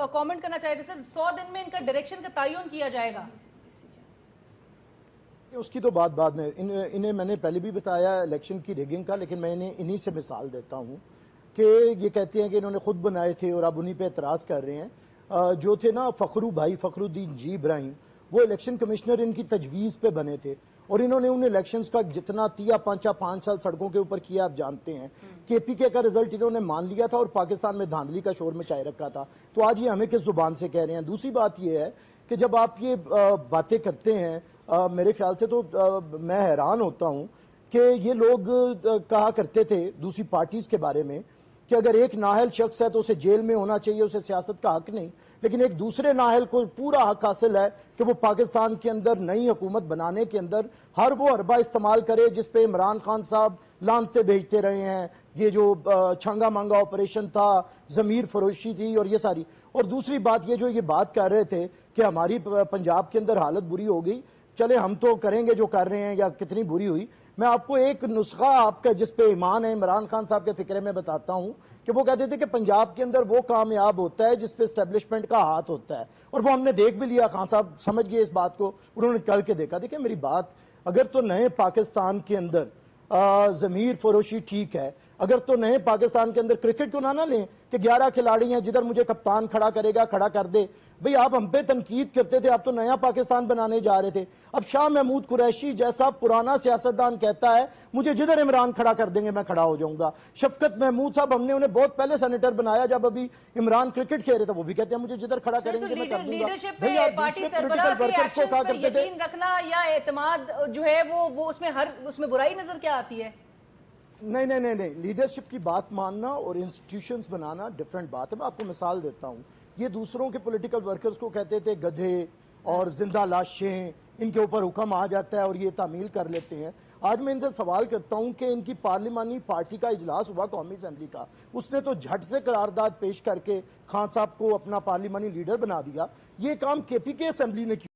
Comment करना चाहते sir, 100 दिन में इनका डायरेक्शन का तयन किया जाएगा? उसकी तो बात बाद में, इन्हें मैंने पहले भी बताया इलेक्शन की रिगिंग का, लेकिन मैं इन्हीं से मिसाल देता हूं कि ये कहते हैं कि इन्होंने खुद बनाए थे और अब उन्हीं पे एतराज कर रहे हैं। जो थे ना फखरुद्दीन जी इब्राहिम, वो इलेक्शन कमिश्नर इनकी तजवीज़ पे बने थे और इन्होंने उन इलेक्शंस का जितना तिया पांचा 5 साल सड़कों के ऊपर किया आप जानते हैं। केपीके का रिजल्ट इन्होंने मान लिया था और पाकिस्तान में धांधली का शोर मचाए रखा था। तो आज ये हमें किस जुबान से कह रहे हैं? दूसरी बात ये है कि जब आप ये बातें करते हैं, मेरे ख्याल से तो मैं हैरान होता हूं कि ये लोग कहा करते थे दूसरी पार्टीज के बारे में कि अगर एक नाहल शख्स है तो उसे जेल में होना चाहिए, उसे सियासत का हक नहीं, लेकिन एक दूसरे नाहल को पूरा हक हासिल है कि वो पाकिस्तान के अंदर नई हुकूमत बनाने के अंदर हर वो अरबा इस्तेमाल करे जिस पे इमरान खान साहब लानते भेजते रहे हैं। ये जो छंगा मांगा ऑपरेशन था, जमीर फरोशी थी और ये सारी। और दूसरी बात ये बात कर रहे थे कि हमारी पंजाब के अंदर हालत बुरी हो गई, चले हम तो करेंगे जो कर रहे हैं या कितनी बुरी हुई। मैं आपको एक नुस्खा आपका जिस पे ईमान है इमरान खान साहब के फिक्रे में बताता हूं कि वो कहते थे कि पंजाब के अंदर वो कामयाब होता है जिस पे एस्टेब्लिशमेंट का हाथ होता है, और वो हमने देख भी लिया। खान साहब समझ गए इस बात को, उन्होंने करके देखा। देखिए मेरी बात, अगर तो नए पाकिस्तान के अंदर जमीर फरोशी ठीक है, अगर तो नए पाकिस्तान के अंदर क्रिकेट को ना लें कि 11 खिलाड़ी हैं जिधर मुझे कप्तान खड़ा करेगा, खड़ा कर दे। भाई आप हम पे तनकीद करते थे, आप तो नया पाकिस्तान बनाने जा रहे थे। अब शाह महमूद कुरैशी जैसा पुराना सियासतदान कहता है मुझे जिधर इमरान खड़ा कर देंगे मैं खड़ा हो जाऊंगा। शफकत महमूद साहब, हमने उन्हें बहुत पहले सेनेटर बनाया जब अभी इमरान क्रिकेट खेल रहे थे, वो भी कहते हैं मुझे जिधर खड़ा करेंगे मैं कर दूंगा। पार्टी सरबराह के एक्शन पे यकीन रखना या एतमाद जो है वो उसमें बुराई नजर क्या आती है? नहीं, लीडरशिप की बात मानना और इंस्टीट्यूशंस बनाना डिफरेंट बात है। मैं आपको मिसाल देता हूं, ये दूसरों के पॉलिटिकल वर्कर्स को कहते थे गधे और जिंदा लाशें, इनके ऊपर हुक्म आ जाता है और ये तामील कर लेते हैं। आज मैं इनसे सवाल करता हूं कि इनकी पार्लिमानी पार्टी का इजलास हुआ कौमी असेंबली का, उसने तो झट से करारदाद पेश करके खान साहब को अपना पार्लिमानी लीडर बना दिया। ये काम केपीके असेंबली ने